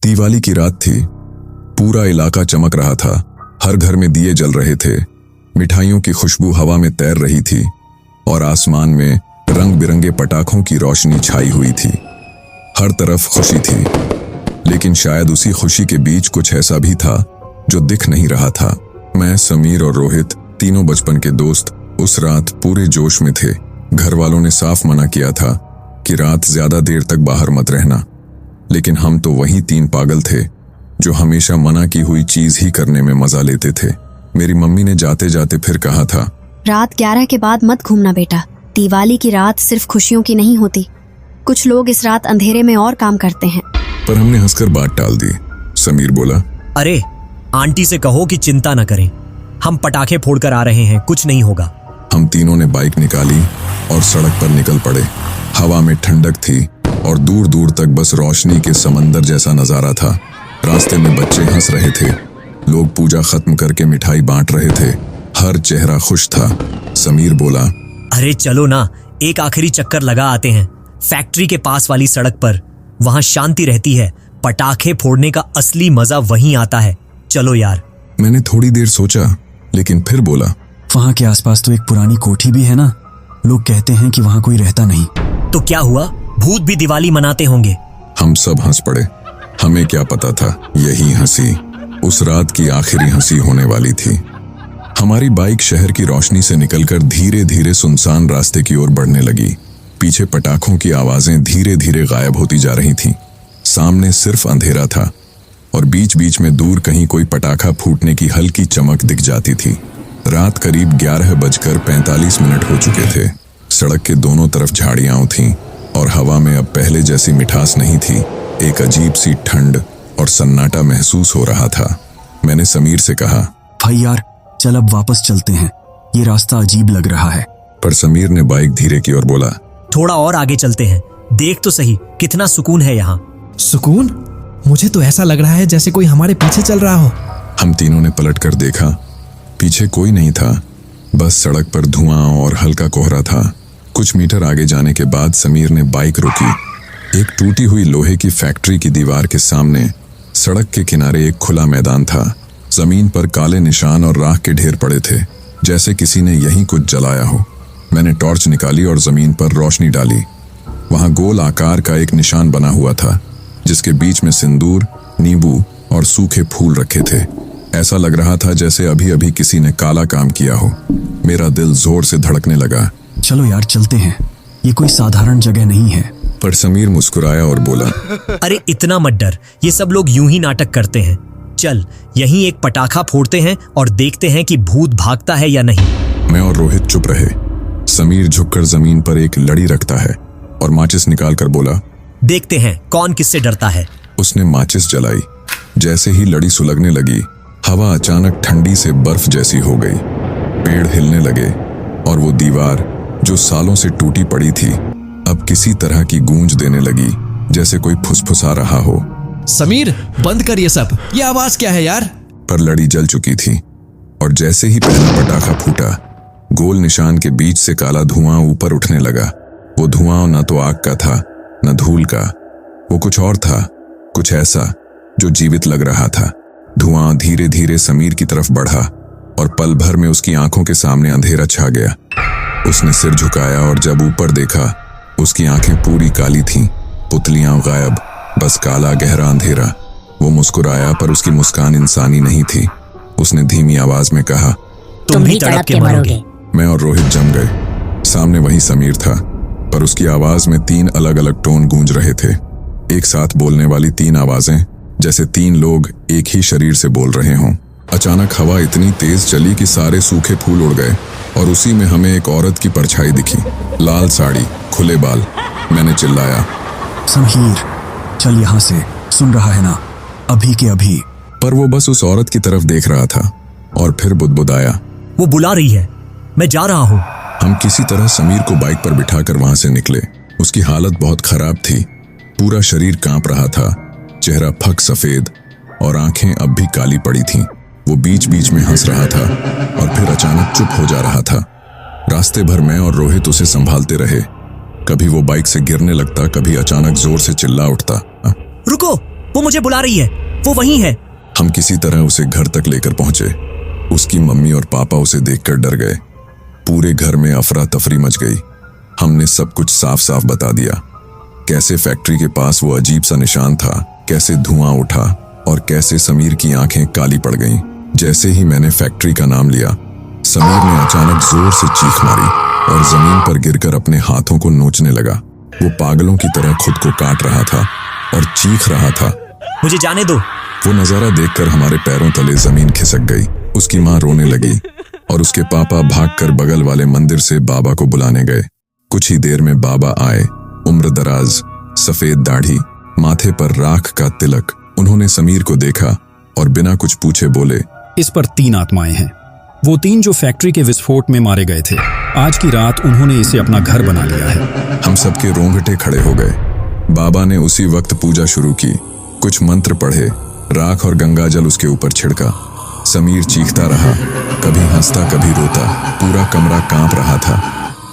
दिवाली की रात थी। पूरा इलाका चमक रहा था। हर घर में दिए जल रहे थे। मिठाइयों की खुशबू हवा में तैर रही थी और आसमान में रंग बिरंगे पटाखों की रोशनी छाई हुई थी। हर तरफ खुशी थी, लेकिन शायद उसी खुशी के बीच कुछ ऐसा भी था जो दिख नहीं रहा था। मैं, समीर और रोहित, तीनों बचपन के दोस्त, उस रात पूरे जोश में थे। घर वालों ने साफ मना किया था कि रात ज्यादा देर तक बाहर मत रहना, लेकिन हम तो वही तीन पागल थे जो हमेशा मना की हुई चीज ही करने में मजा लेते थे। मेरी मम्मी ने जाते जाते फिर कहा था, रात 11 के बाद मत घूमना बेटा। दिवाली की रात सिर्फ खुशियों की नहीं होती। कुछ लोग इस रात अंधेरे में और काम करते हैं। पर हमने हंसकर बात टाल दी। समीर बोला, अरे आंटी से कहो कि चिंता न करें, हम पटाखे फोड़कर आ रहे हैं, कुछ नहीं होगा। हम तीनों ने बाइक निकाली और सड़क पर निकल पड़े। हवा में ठंडक थी और दूर दूर तक बस रोशनी के समंदर जैसा नजारा था। रास्ते में बच्चे हंस रहे थे, लोग पूजा खत्म करके मिठाई बांट रहे थे। हर चेहरा खुश था। समीर बोला, अरे चलो ना, एक आखिरी चक्कर लगा आते हैं फैक्ट्री के पास वाली सड़क पर। वहां शांति रहती है, पटाखे फोड़ने का असली मजा वहीं आता है। चलो यार। मैंने थोड़ी देर सोचा, लेकिन फिर बोला, वहां के आसपास तो एक पुरानी कोठी भी है ना, लोग कहते हैं कि वहां कोई रहता नहीं। तो क्या हुआ, भूत भी दिवाली मनाते होंगे। हम सब हंस पड़े। हमें क्या पता था यही हंसी उस रात की आखिरी हंसी होने वाली थी। हमारी बाइक शहर की रोशनी से निकलकर धीरे धीरे सुनसान रास्ते की ओर बढ़ने लगी। पीछे पटाखों की आवाजें धीरे धीरे गायब होती जा रही थीं। सामने सिर्फ अंधेरा था और बीच बीच में दूर कहीं कोई पटाखा फूटने की हल्की चमक दिख जाती थी। रात करीब 11:45 हो चुके थे। सड़क के दोनों तरफ झाड़ियां थीं और हवा में अब पहले जैसी मिठास नहीं थी। एक अजीब सी ठंड और सन्नाटा महसूस हो रहा था। मैंने समीर से कहा, भाई यार, चल अब वापस चलते हैं, ये रास्ता अजीब लग रहा है। पर समीर ने बाइक धीरे की ओर बोला, थोड़ा और आगे चलते हैं, देख तो सही कितना सुकून है यहाँ। सुकून? मुझे तो ऐसा लग रहा है जैसे कोई हमारे पीछे चल रहा हो। हम तीनों ने पलटकर देखा। पीछे कोई नहीं था, बस सड़क पर धुआं और हल्का कोहरा था। कुछ मीटर आगे जाने के बाद समीर ने बाइक रोकी। एक टूटी हुई लोहे की फैक्ट्री की दीवार के सामने सड़क के किनारे एक खुला मैदान था। जमीन पर काले निशान और राख के ढेर पड़े थे, जैसे किसी ने यहीं कुछ जलाया हो। मैंने टॉर्च निकाली और जमीन पर रोशनी डाली। वहां गोल आकार का एक निशान बना हुआ था, जिसके बीच में सिंदूर, नींबू और सूखे फूल रखे थे। ऐसा लग रहा था जैसे अभी अभी किसी ने काला काम किया हो। मेरा दिल जोर से धड़कने लगा। चलो यार चलते हैं, ये कोई साधारण जगह नहीं है। पर समीर मुस्कुराया और बोला, अरे इतना मत डर, ये सब लोग यूं ही नाटक करते हैं। चल यहीं एक पटाखा फोड़ते हैं और देखते हैं कि भूत भागता है या नहीं। मैं और रोहित चुप रहे। समीर झुककर जमीन पर एक लड़ी रखता है और माचिस निकालकर बोला, देखते हैं कौन किससे डरता है। उसने माचिस जलाई। जैसे ही लड़ी सुलगने लगी, हवा अचानक ठंडी से बर्फ जैसी हो गई। पेड़ हिलने लगे और वो दीवार जो सालों से टूटी पड़ी थी अब किसी तरह की गूंज देने लगी, जैसे कोई फुसफुसा रहा हो। समीर, बंद कर ये सब, ये आवाज क्या है यार? पर लड़ी जल चुकी थी और जैसे ही पहला पटाखा फूटा, गोल निशान के बीच से काला धुआं ऊपर उठने लगा। वो धुआं न तो आग का था न धूल का, वो कुछ और था, कुछ ऐसा जो जीवित लग रहा था। धुआं धीरे धीरे समीर की तरफ बढ़ा और पल भर में उसकी आंखों के सामने अंधेरा छा गया। उसने सिर झुकाया और जब ऊपर देखा, उसकी आंखें पूरी काली थीं, पुतलियां गायब, बस काला गहरा अंधेरा। वो मुस्कुराया, पर उसकी मुस्कान इंसानी नहीं थी। उसने धीमी आवाज में कहा, तुम भी तड़प के मरोगे। मैं और रोहित जम गए। सामने वही समीर था, पर उसकी आवाज में 3 अलग अलग टोन गूंज रहे थे। एक साथ बोलने वाली 3 आवाजें, जैसे 3 लोग एक ही शरीर से बोल रहे हों। अचानक हवा इतनी तेज चली कि सारे सूखे फूल उड़ गए और उसी में हमें एक औरत की परछाई दिखी, लाल साड़ी, खुले बाल। मैंने चिल्लाया, समीर, चल यहाँ से, सुन रहा है ना, अभी के अभी। पर वो बस उस औरत की तरफ देख रहा था और फिर बुदबुदाया, वो बुला रही है, मैं जा रहा हूँ। हम किसी तरह समीर को बाइक पर बिठाकर वहां से निकले। उसकी हालत बहुत खराब थी, पूरा शरीर कांप रहा था, चेहरा फक सफेद और आंखें अब भी काली पड़ी थीं। वो बीच बीच में हंस रहा था और फिर अचानक चुप हो जा रहा था। रास्ते भर मैं और रोहित उसे संभालते रहे। कभी वो बाइक से गिरने लगता, कभी अचानक जोर से चिल्ला उठता। रुको, वो मुझे बुला रही है, वो वहीं है। हम किसी तरह उसे घर तक लेकर पहुंचे। उसकी मम्मी और पापा उसे देखकर डर गए। पूरे घर में अफरा तफरी मच गई। हमने सब कुछ साफ साफ बता दिया, कैसे फैक्ट्री के पास वो अजीब सा निशान था, कैसे धुआं उठा और कैसे समीर की आंखें काली पड़ गईं। जैसे ही मैंने फैक्ट्री का नाम लिया, समीर ने अचानक जोर से चीख मारी और जमीन पर गिरकर अपने हाथों को नोचने लगा। वो पागलों की तरह खुद को काट रहा था और चीख रहा था। मुझे जाने दो। वो नजारा देखकर हमारे पैरों तले जमीन खिसक गई। उसकी माँ रोने लगी और उसके पापा भागकर बगल वाले मंदिर से बाबा को बुलाने गए। कुछ ही देर में बाबा आए, उम्र दराज, सफेद दाढ़ी, माथे पर राख का तिलक। उन्होंने समीर को देखा और बिना कुछ पूछे बोले, इस पर 3 आत्माएं हैं। वो 3 जो फैक्ट्री के विस्फोट में मारे गए थे। आज की रात उन्होंने इसे अपना घर बना लिया है। हम सबके रोंगटे खड़े हो गए। बाबा ने उसी वक्त पूजा शुरू की। कुछ मंत्र पढ़े, राख और गंगाजल उसके ऊपर छिड़का। समीर चीखता रहा, कभी हंसता कभी रोता। पूरा कमरा कांप रहा था।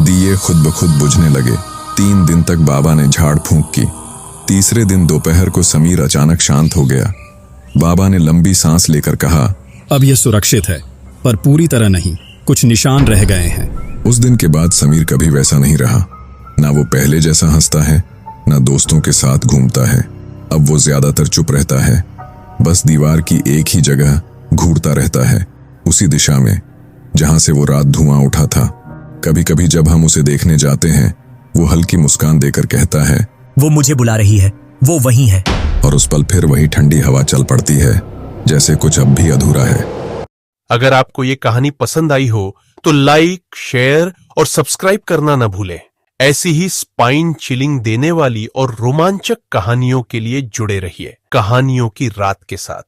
दिए खुद ब खुद बुझने लगे। 3 दिन तक बाबा ने झाड़ फूंक की। तीसरे दिन दोपहर को समीर अचानक शांत हो गया। बाबा ने लंबी सांस लेकर कहा, अब यह सुरक्षित है, पर पूरी तरह नहीं। कुछ निशान रह गए हैं। उस दिन के बाद समीर कभी वैसा नहीं रहा। ना वो पहले जैसा हंसता है, ना दोस्तों के साथ घूमता है। अब वो ज्यादातर चुप रहता है, बस दीवार की एक ही जगह घूरता रहता है, उसी दिशा में जहां से वो रात धुआं उठा था। कभी कभी जब हम उसे देखने जाते हैं, वो हल्की मुस्कान देकर कहता है, वो मुझे बुला रही है, वो वहीं है। और उस पल फिर वही ठंडी हवा चल पड़ती है, जैसे कुछ अब भी अधूरा है। अगर आपको ये कहानी पसंद आई हो तो लाइक, शेयर और सब्सक्राइब करना न भूलें। ऐसी ही स्पाइन चिलिंग देने वाली और रोमांचक कहानियों के लिए जुड़े रहिए कहानियों की रात के साथ।